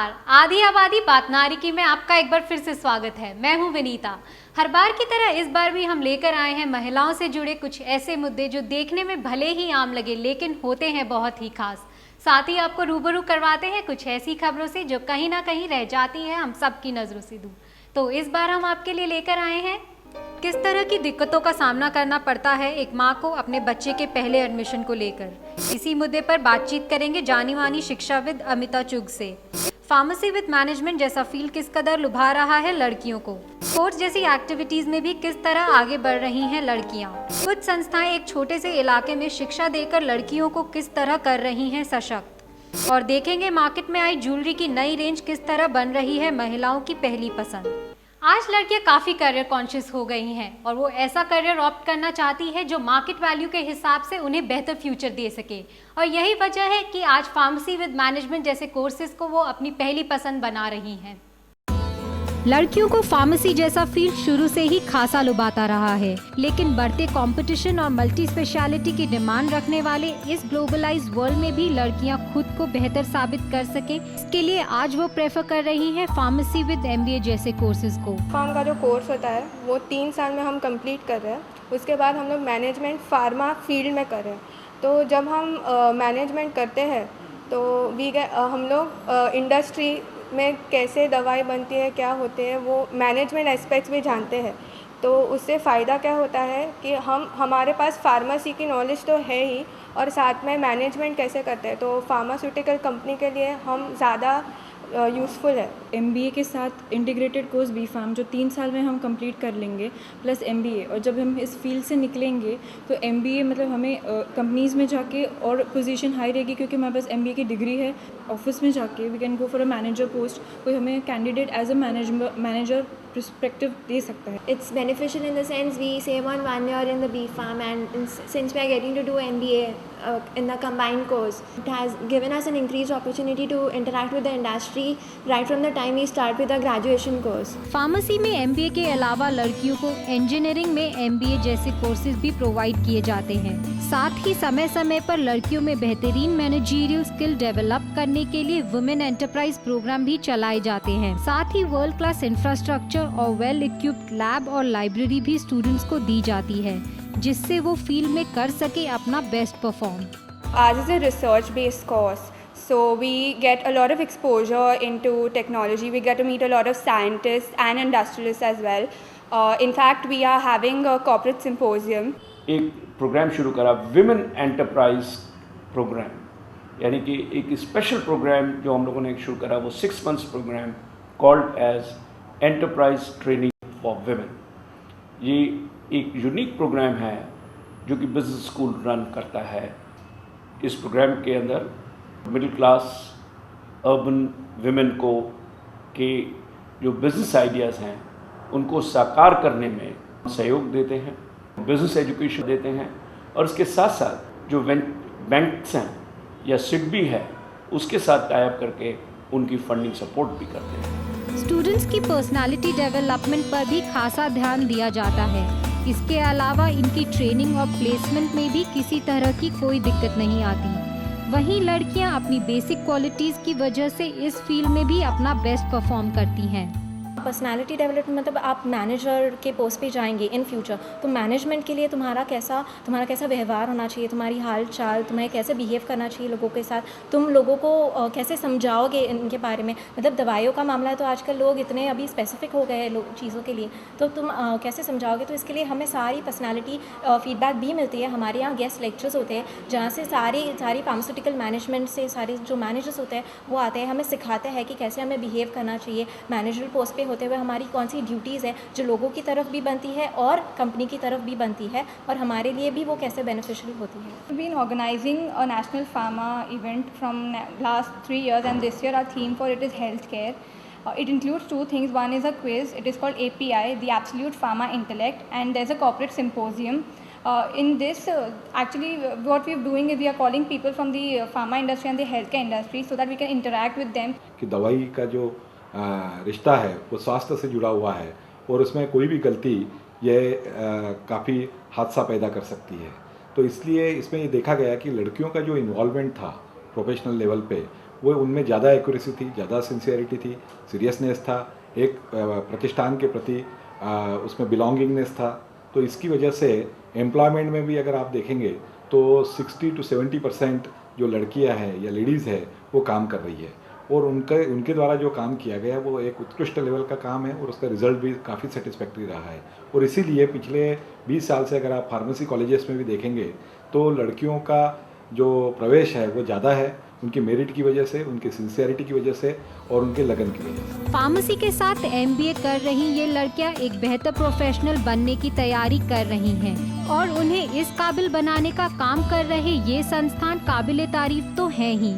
नमस्कार। आधी आबादी बात नारी की में आपका एक बार फिर से स्वागत है। मैं हूं विनीता। हर बार की तरह इस बार भी हम लेकर आए हैं महिलाओं से जुड़े कुछ ऐसे मुद्दे जो देखने में भले ही आम लगे लेकिन होते हैं बहुत ही खास। साथ ही आपको रूबरू करवाते हैं कुछ ऐसी खबरों से जो कहीं ना कहीं रह जाती हैं हम सबकी नजरों से दूर। तो इस बार हम आपके लिए लेकर आए हैं किस तरह की दिक्कतों का सामना करना पड़ता है एक माँ को अपने बच्चे के पहले एडमिशन को लेकर। इसी मुद्दे पर बातचीत करेंगे जानी मानी शिक्षाविद अमिता चुग से। फार्मेसी विद मैनेजमेंट जैसा फील्ड किस कदर लुभा रहा है लड़कियों को, स्पोर्ट्स जैसी एक्टिविटीज में भी किस तरह आगे बढ़ रही हैं लड़कियां, कुछ संस्थाएं एक छोटे से इलाके में शिक्षा देकर लड़कियों को किस तरह कर रही हैं सशक्त, और देखेंगे मार्केट में आई ज्वेलरी की नई रेंज किस तरह बन रही है महिलाओं की पहली पसंद। आज लड़कियां काफ़ी करियर कॉन्शियस हो गई हैं और वो ऐसा करियर ऑप्ट करना चाहती है जो मार्केट वैल्यू के हिसाब से उन्हें बेहतर फ्यूचर दे सके, और यही वजह है कि आज फार्मेसी विद मैनेजमेंट जैसे कोर्सेज को वो अपनी पहली पसंद बना रही हैं। लड़कियों को फार्मेसी जैसा फील्ड शुरू से ही खासा लुभाता रहा है, लेकिन बढ़ते कंपटीशन और मल्टी स्पेशलिटी की डिमांड रखने वाले इस ग्लोबलाइज्ड वर्ल्ड में भी लड़कियां खुद को बेहतर साबित कर सके, इसके लिए आज वो प्रेफर कर रही हैं फार्मेसी विद एमबीए जैसे कोर्सेज को। फार्म का जो कोर्स होता है वो 3 साल में हम कंप्लीट कर रहे हैं। उसके बाद हम लोग मैनेजमेंट फार्मा फील्ड में कर रहे हैं। तो जब हम मैनेजमेंट करते हैं तो हम लोग इंडस्ट्री में कैसे दवाई बनती है, क्या होते हैं, वो मैनेजमेंट एस्पेक्ट्स भी जानते हैं। तो उससे फ़ायदा क्या होता है कि हमारे पास फार्मेसी की नॉलेज तो है ही, और साथ में मैनेजमेंट कैसे करते हैं तो फार्मास्यूटिकल कंपनी के लिए हम ज़्यादा यूज़फुल है। एमबीए के साथ इंटीग्रेटेड कोर्स बी फार्म जो 3 साल में हम कंप्लीट कर लेंगे प्लस एमबीए, और जब हम इस फील्ड से निकलेंगे तो एमबीए मतलब हमें कंपनीज़ में जाके और पोजीशन हाई रहेगी, क्योंकि हमारे पास एमबीए की डिग्री है। ऑफिस में जाके we can go for a manager post, कोई हमें candidate as a manager perspective दे सकता है। It's beneficial in the sense we save on 1 year in the B Farm, and since we are getting to do MBA in the combined course, it has given us an increased opportunity to interact with the industry right from the time we start with the graduation course. Pharmacy में MBA के अलावा लड़कियों को engineering में MBA जैसे courses भी provide किए जाते हैं। साथ ही समय समय पर लड़कियों में बेहतरीन मैनेजरियल स्किल डेवलप करने के लिए वुमेन एंटरप्राइज प्रोग्राम भी चलाए जाते हैं। साथ ही वर्ल्ड क्लास इंफ्रास्ट्रक्चर और वेल इक्विप्ड लैब और लाइब्रेरी भी स्टूडेंट्स को दी जाती है, जिससे वो फील्ड में कर सके अपना best perform. Ours is a research based course, so we get a lot of exposure into technology. We get to meet a lot of scientists and industrialists as well. In fact, we are having a corporate symposium. एक programme शुरू करा women enterprise programme, यानी कि एक special programme जो हम लोगों ने शुरू करा वो 6 months programme called as enterprise training for women. ये एक यूनिक प्रोग्राम है जो कि बिजनेस स्कूल रन करता है। इस प्रोग्राम के अंदर मिडिल क्लास अर्बन विमेन को के जो बिज़नेस आइडियाज़ हैं उनको साकार करने में सहयोग देते हैं, बिज़नेस एजुकेशन देते हैं, और इसके साथ साथ जो बैंक्स हैं या सिडबी है उसके साथ टाई अप करके उनकी फंडिंग सपोर्ट भी करते हैं। स्टूडेंट्स की पर्सनालिटी डेवलपमेंट पर भी खासा ध्यान दिया जाता है। इसके अलावा इनकी ट्रेनिंग और प्लेसमेंट में भी किसी तरह की कोई दिक्कत नहीं आती। वहीं लड़कियां अपनी बेसिक क्वालिटीज़ की वजह से इस फील्ड में भी अपना बेस्ट परफॉर्म करती हैं। पर्सनालिटी डेवलपमेंट मतलब आप मैनेजर के पोस्ट पे जाएंगे इन फ्यूचर, तो मैनेजमेंट के लिए तुम्हारा कैसा व्यवहार होना चाहिए, तुम्हारी हाल चाल, तुम्हें कैसे बिहेव करना चाहिए लोगों के साथ, तुम लोगों को कैसे समझाओगे इनके बारे में। मतलब दवाइयों का मामला है तो आजकल लोग इतने अभी स्पेसिफिक हो गए हैं चीज़ों के लिए, तो तुम कैसे समझाओगे। तो इसके लिए हमें सारी पर्सनैलिटी फीडबैक भी मिलती है। हमारे यहाँ गेस्ट लेक्चर्स होते हैं जहाँ से सारी फार्मास्यूटिकल मैनेजमेंट से सारे जो मैनेजर्स होते हैं वो आते हैं, हमें सिखाते हैं कि कैसे हमें बिहेव करना चाहिए। मैनेजरल पोस्ट पे होते हुए हमारी कौन सी ड्यूटीज़ है जो लोगों की तरफ भी बनती है और कंपनी की तरफ भी बनती है, और हमारे लिए भी वो कैसे बेनिफिशियल होती है। We've been organizing a national pharma event from last 3 years, and this year our theme for it is healthcare. It includes 2 things. One is a quiz. It is called API, the Absolute Pharma Intellect, and there's a corporate symposium. In this, actually, what we're doing is we are calling people from the pharma industry and the healthcare industry so that we can interact with them. कि दवाई का जो रिश्ता है वो स्वास्थ्य से जुड़ा हुआ है, और उसमें कोई भी गलती ये काफ़ी हादसा पैदा कर सकती है। तो इसलिए इसमें ये देखा गया कि लड़कियों का जो इन्वॉल्वमेंट था प्रोफेशनल लेवल पे वो उनमें ज़्यादा एक्यूरेसी थी, ज़्यादा सिंसियरिटी थी, सीरियसनेस था, एक प्रतिष्ठान के प्रति उसमें बिलोंगिंगनेस था। तो इसकी वजह से एम्प्लॉयमेंट में भी अगर आप देखेंगे तो 60 to 70% जो लड़कियां हैं या लेडीज़ है वो काम कर रही है, और उनके द्वारा जो काम किया गया वो एक उत्कृष्ट लेवल का काम है और उसका रिजल्ट भी काफ़ी सेटिस्फैक्ट्री रहा है। और इसीलिए पिछले 20 साल से अगर आप फार्मेसी कॉलेजेस में भी देखेंगे तो लड़कियों का जो प्रवेश है वो ज़्यादा है, उनकी मेरिट की वजह से, उनकी सिंसियरिटी की वजह से और उनके लगन की वजह से। फार्मेसी के साथ एमबीए कर रही ये लड़कियां एक बेहतर प्रोफेशनल बनने की तैयारी कर रही हैं और उन्हें इस काबिल बनाने का काम कर रहे ये संस्थान काबिले तारीफ तो है ही।